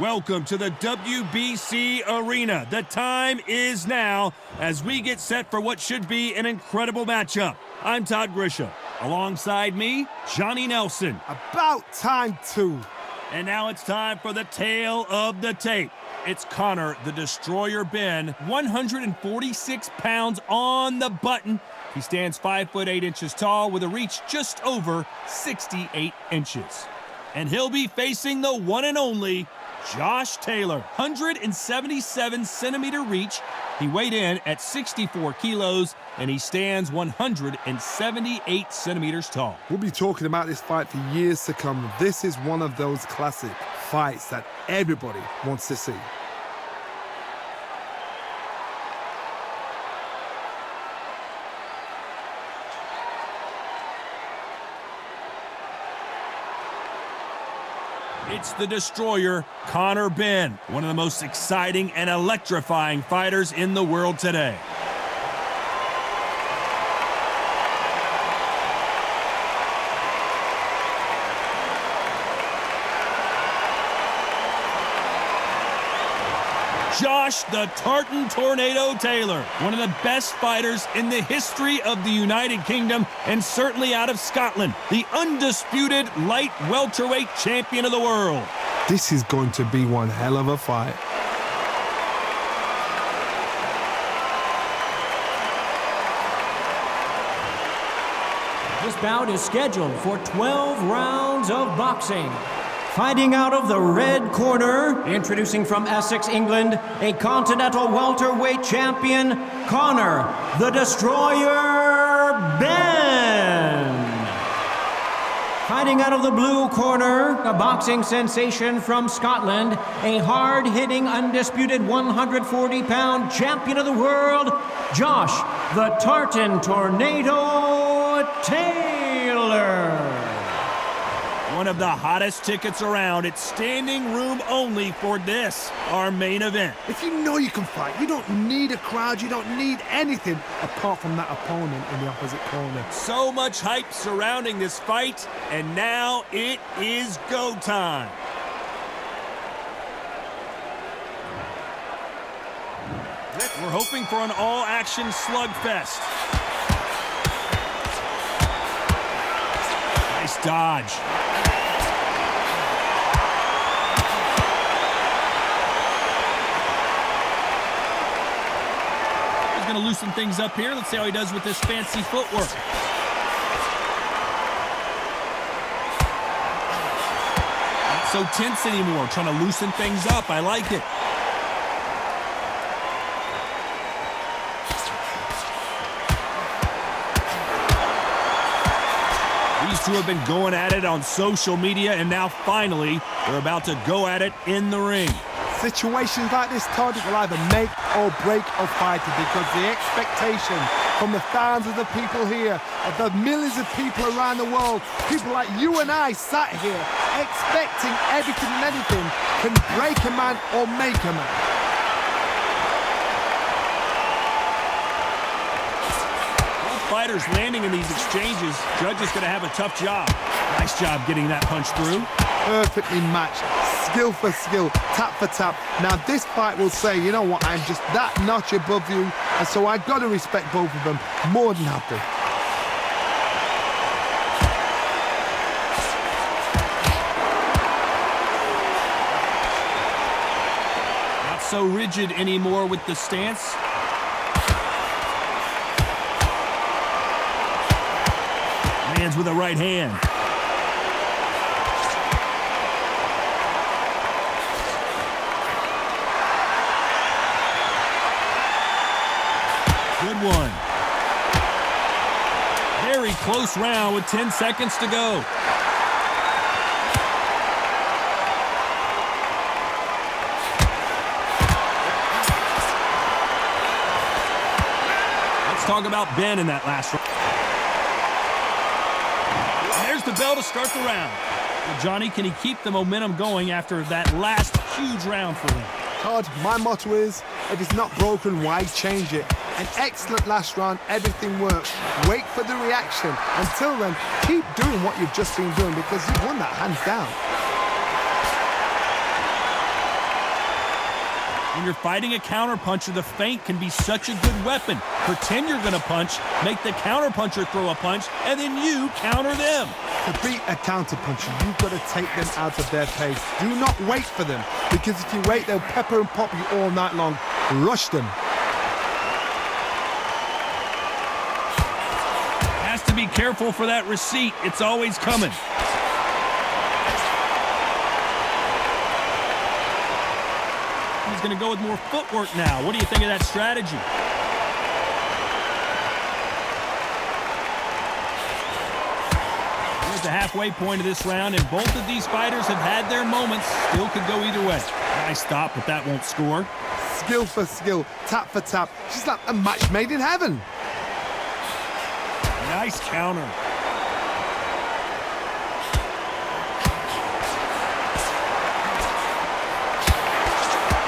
Welcome to the WBC Arena. The time is now as we get set for what should be an incredible matchup. I'm Todd Grisham. Alongside me, Johnny Nelson. About time too. And now it's time for the tale of the tape. It's Conor, the Destroyer Benn, 146 pounds on the button. He stands 5'8" tall with a reach just over 68 inches. And he'll be facing the one and only Josh Taylor, 177-centimeter reach. He weighed in at 64 kilos, and he stands 178 centimeters tall. We'll be talking about this fight for years to come. This is one of those classic fights that everybody wants to see. It's the Destroyer, Conor Benn, one of the most exciting and electrifying fighters in the world today. Josh the Tartan Tornado Taylor, one of the best fighters in the history of the United Kingdom and certainly out of Scotland, the undisputed light welterweight champion of the world. This is going to be one hell of a fight. This bout is scheduled for 12 rounds of boxing. Fighting out of the red corner, introducing from Essex, England, a continental welterweight champion, Conor, the Destroyer Benn. Fighting out of the blue corner, a boxing sensation from Scotland, a hard-hitting, undisputed 140-pound champion of the world, Josh, the Tartan Tornado Taylor. One of the hottest tickets around. It's standing room only for this, our main event. If you know you can fight, you don't need a crowd, you don't need anything apart from that opponent in the opposite corner. So much hype surrounding this fight, and now it is go time. We're hoping for an all-action slugfest. Nice dodge. He's going to loosen things up here. Let's see how he does with this fancy footwork. Not so tense anymore. Trying to loosen things up. I like it. These two have been going at it on social media, and now finally they're about to go at it in the ring. Situations like this, Todd, will either make or break a fighter, because the expectation from the thousands of people here, of the millions of people around the world, people like you and I sat here expecting everything and anything, can break a man or make a man. Fighters landing in these exchanges. Judge is going to have a tough job. Nice job getting that punch through. Perfectly matched, skill for skill, tap for tap. Now this fight will say, you know what, I'm just that notch above you, and so I've got to respect both of them more than happy. Not so rigid anymore with the stance. Lands with a right hand. Good one. Very close round with 10 seconds to go. Let's talk about Benn in that last round. There's the bell to start the round. Well, Johnny, can he keep the momentum going after that last huge round for him? Todd, my motto is, if it's not broken, why change it? An excellent last round, everything works. Wait for the reaction. Until then, keep doing what you've just been doing, because you've won that hands down. When you're fighting a counterpuncher, the feint can be such a good weapon. Pretend you're going to punch, make the counterpuncher throw a punch, and then you counter them. To beat a counterpuncher, you've got to take them out of their pace. Do not wait for them, because if you wait, they'll pepper and pop you all night long. Rush them. Has to be careful for that receipt. It's always coming. He's going to go with more footwork now. What do you think of that strategy? Here's the halfway point of this round, and both of these fighters have had their moments. Still could go either way. Nice stop, but that won't score. Skill for skill, tap for tap. Just like a match made in heaven. Nice counter.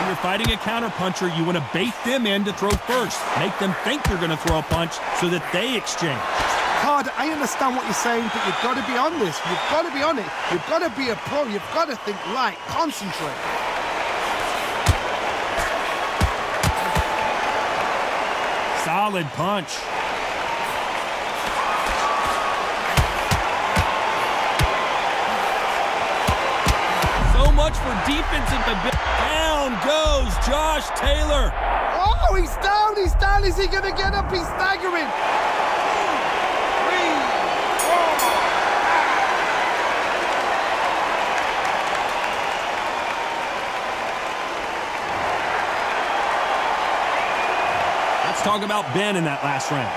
When you're fighting a counterpuncher, you want to bait them in to throw first. Make them think you're going to throw a punch so that they exchange. Carter, I understand what you're saying, but you've got to be on this. You've got to be on it. You've got to be a pro. You've got to think right. Concentrate. Solid punch. So much for defensive ability. Down goes Josh Taylor. Oh, he's down. He's down. Is he going to get up? He's staggering. Let's talk about Benn in that last round.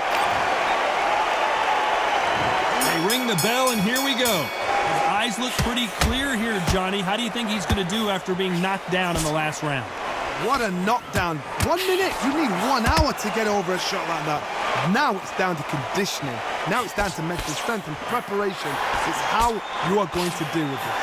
They ring the bell, and here we go. His eyes look pretty clear here, Johnny. How do you think he's going to do after being knocked down in the last round? What a knockdown. 1 minute. You need 1 hour to get over a shot like that. Now it's down to conditioning. Now it's down to mental strength and preparation. It's how you are going to deal with it.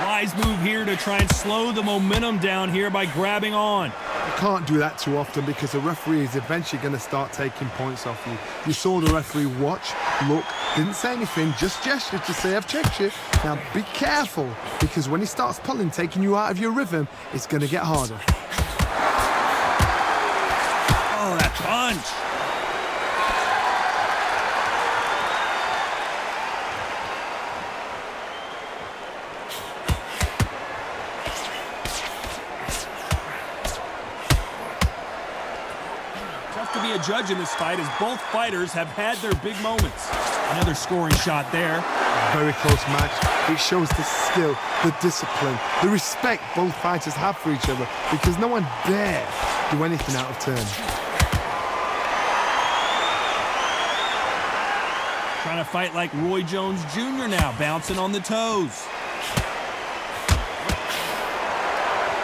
Wise move here to try and slow the momentum down here by grabbing on. You can't do that too often because the referee is eventually going to start taking points off you. You saw the referee watch, look, didn't say anything, just gestured to say, I've checked you. Now be careful, because when he starts pulling, taking you out of your rhythm, it's going to get harder. Oh, that punch. To be a judge in this fight, as both fighters have had their big moments. Another scoring shot there. Very close match. It shows the skill, the discipline, the respect both fighters have for each other, because no one dare do anything out of turn. Trying to fight like Roy Jones Jr. now, bouncing on the toes.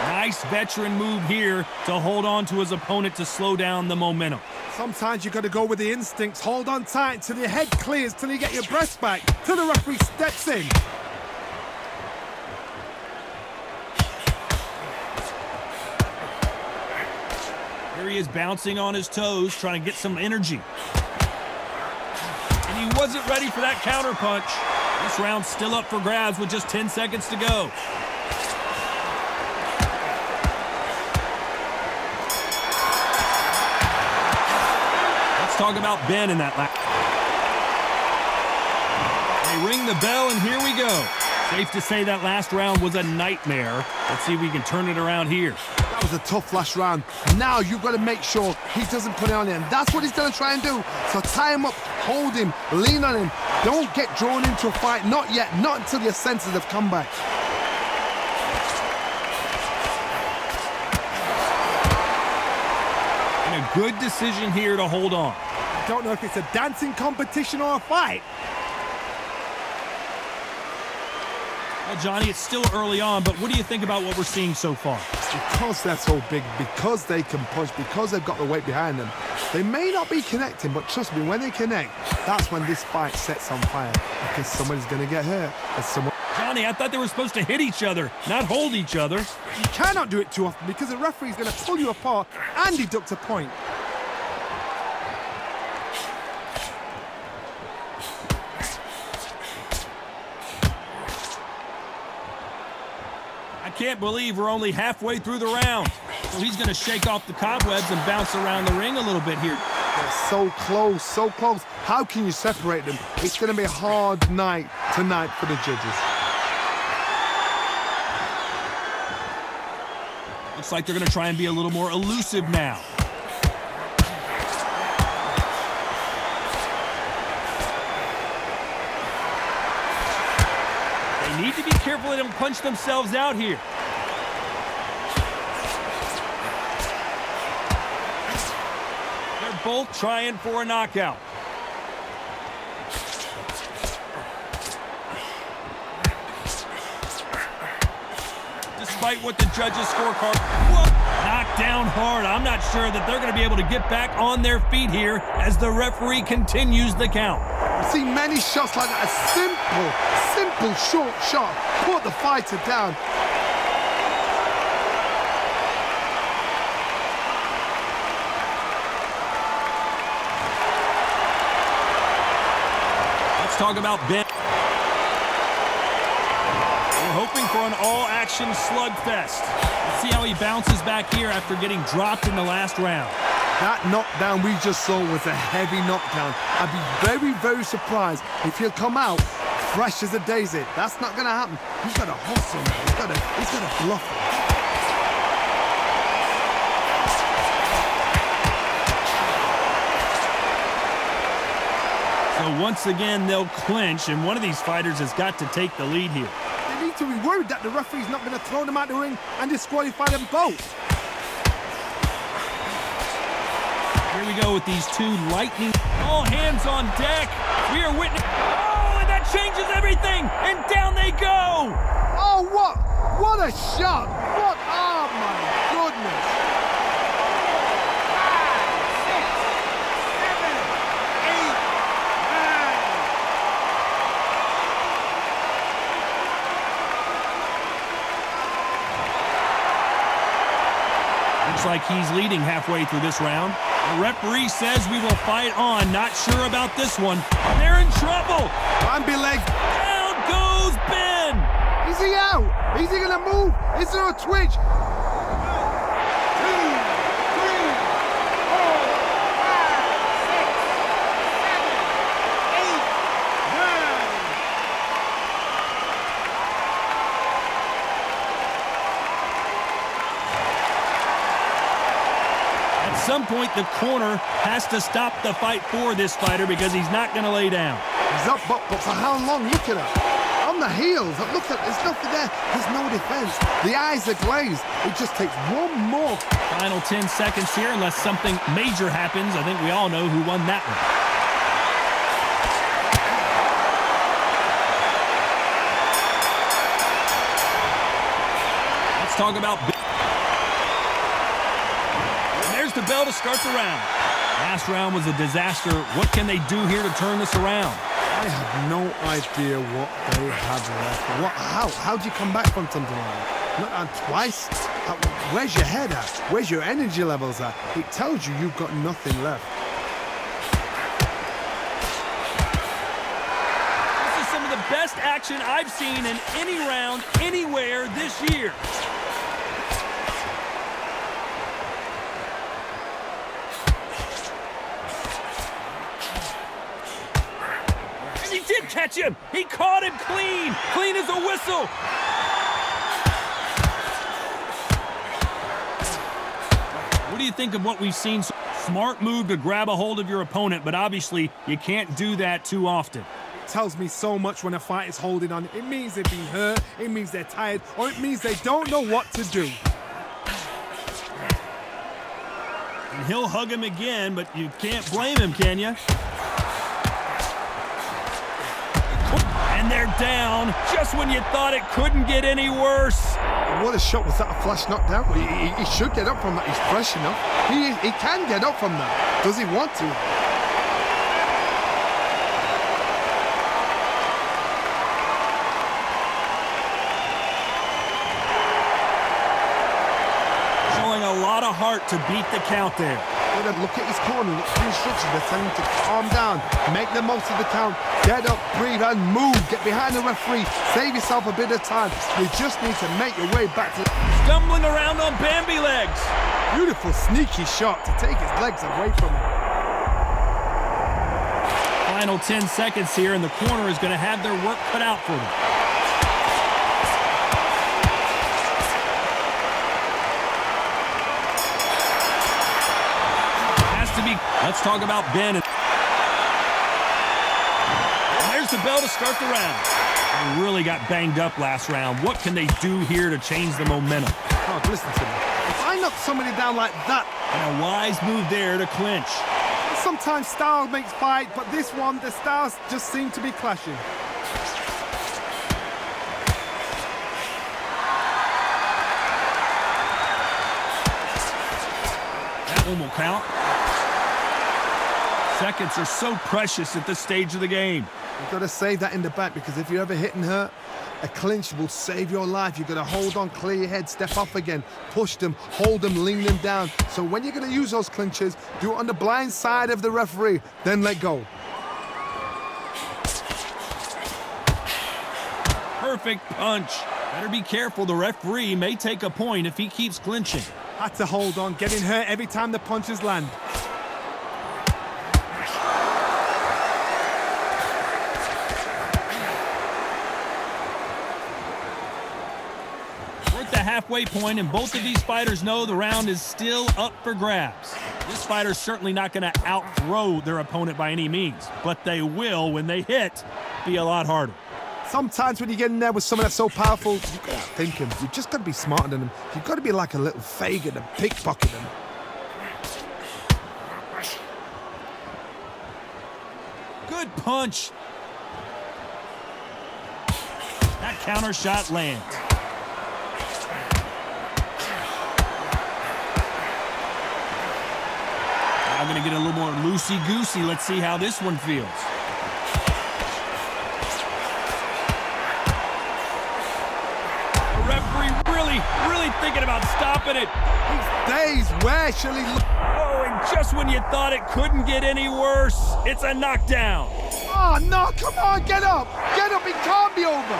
Nice veteran move here to hold on to his opponent to slow down the momentum. Sometimes you got to go with the instincts. Hold on tight until your head clears, till you get your breath back, till the referee steps in. Here he is bouncing on his toes, trying to get some energy. And he wasn't ready for that counter punch. This round's still up for grabs with just 10 seconds to go. Talk about Benn in that lap. They ring the bell, and here we go. Safe to say that last round was a nightmare. Let's see if we can turn it around here. That was a tough last round. Now you've got to make sure he doesn't put it on him. That's what he's going to try and do. So tie him up, hold him, lean on him. Don't get drawn into a fight. Not yet. Not until your senses have come back. And a good decision here to hold on. I don't know if it's a dancing competition or a fight. Well, Johnny, it's still early on, but what do you think about what we're seeing so far? Because they're so big, because they can punch, because they've got the weight behind them, they may not be connecting, but trust me, when they connect, that's when this fight sets on fire, because somebody's going to get hurt. Johnny, I thought they were supposed to hit each other, not hold each other. You cannot do it too often, because the referee's going to pull you apart and deduct a point. can't believe we're only halfway through the round. So he's going to shake off the cobwebs and bounce around the ring a little bit here. They're so close, so close. How can you separate them? It's going to be a hard night tonight for the judges. Looks like they're going to try and be a little more elusive now. They need to be careful they don't punch themselves out here. They're both trying for a knockout. Despite what the judges' scorecard, knocked down hard. I'm not sure that they're going to be able to get back on their feet here as the referee continues the count. I've seen many shots like that. A simple short shot put the fighter down. Let's talk about Benn. We're hoping for an all-action slugfest. Let's see how he bounces back here after getting dropped in the last round. That knockdown we just saw was a heavy knockdown. I'd be very, very surprised if he'll come out fresh as a daisy. That's not going to happen. He's got to hustle. He's got to bluff him. So once again, they'll clinch, and one of these fighters has got to take the lead here. They need to be worried that the referee's not going to throw them out the ring and disqualify them both. Here we go with these two lightning. All hands on deck. We are witnessing. Oh, and that changes everything. And down they go. Oh, what a shot. What, oh my goodness. 5, 6, 7, 8, 9. Looks like he's leading halfway through this round. The referee says we will fight on. Not sure about this one. They're in trouble. Bambi leg. Down goes Benn. Is he out? Is he going to move? Is there a twitch? 1, 2, 3, 4, 5, 6, 7, 8, 9. At some point, the corner has to stop the fight for this fighter because he's not going to lay down. He's up, but for how long? Look at her. On the heels. Look at, there's nothing there. There's no defense. The eyes are glazed. It just takes one more. Final 10 seconds here, unless something major happens. I think we all know who won that one. Let's talk about... the bell to start the round. Last round was a disaster. What can they do here to turn this around? I have no idea what they have left. How do you come back from something like that? Not twice? Where's your head at? Where's your energy levels at? It tells you you've got nothing left. This is some of the best action I've seen in any round anywhere this year. Did catch him. He caught him clean as a whistle. What do you think of what we've seen? Smart move to grab a hold of your opponent, but obviously you can't do that too often. It tells me so much when a fight is holding on. It means they've been hurt, it means they're tired, or it means they don't know what to do. And he'll hug him again, but you can't blame him, can you? And they're down just when you thought it couldn't get any worse. What a shot. Was that a flash knockdown? He should get up from that. He's fresh enough. He can get up from that. Does he want to? Showing a lot of heart to beat the count there. Look at his corner, look at the instructions. They're telling him to calm down, make the most of the count, get up, breathe, and move. Get behind the referee, save yourself a bit of time. You just need to make your way back to... Stumbling around on Bambi legs. Beautiful, sneaky shot to take his legs away from him. Final 10 seconds here, and the corner is going to have their work cut out for them. Let's talk about Benn. There's the bell to start the round. They really got banged up last round. What can they do here to change the momentum? Oh, listen to me. If I knock somebody down like that... And a wise move there to clinch. Sometimes style makes fight, but this one, the styles just seem to be clashing. That one will count. Seconds are so precious at this stage of the game. You've got to save that in the back, because if you're ever hit and hurt, a clinch will save your life. You've got to hold on, clear your head, step off again, push them, hold them, lean them down. So when you're going to use those clinches, do it on the blind side of the referee, then let go. Perfect punch. Better be careful. The referee may take a point if he keeps clinching. Had to hold on, getting hurt every time the punches land. Halfway point, and both of these fighters know the round is still up for grabs. This fighter's certainly not going to outthrow their opponent by any means, but they will, when they hit, be a lot harder. Sometimes when you get in there with someone that's so powerful, you've got to outthink him. You've just got to be smarter than him. You've got to be like a little Fagin and pickpocket him. Good punch. That counter shot lands. I'm going to get a little more loosey-goosey. Let's see how this one feels. The referee really thinking about stopping it. These days, where shall he look? Oh, and just when you thought it couldn't get any worse, it's a knockdown. Oh, no, come on, get up. Get up, it can't be over.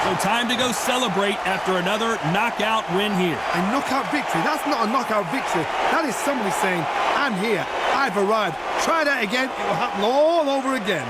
So time to go celebrate after another knockout win here. A knockout victory? That's not a knockout victory. That is somebody saying, I'm here, I've arrived. Try that again, it will happen all over again.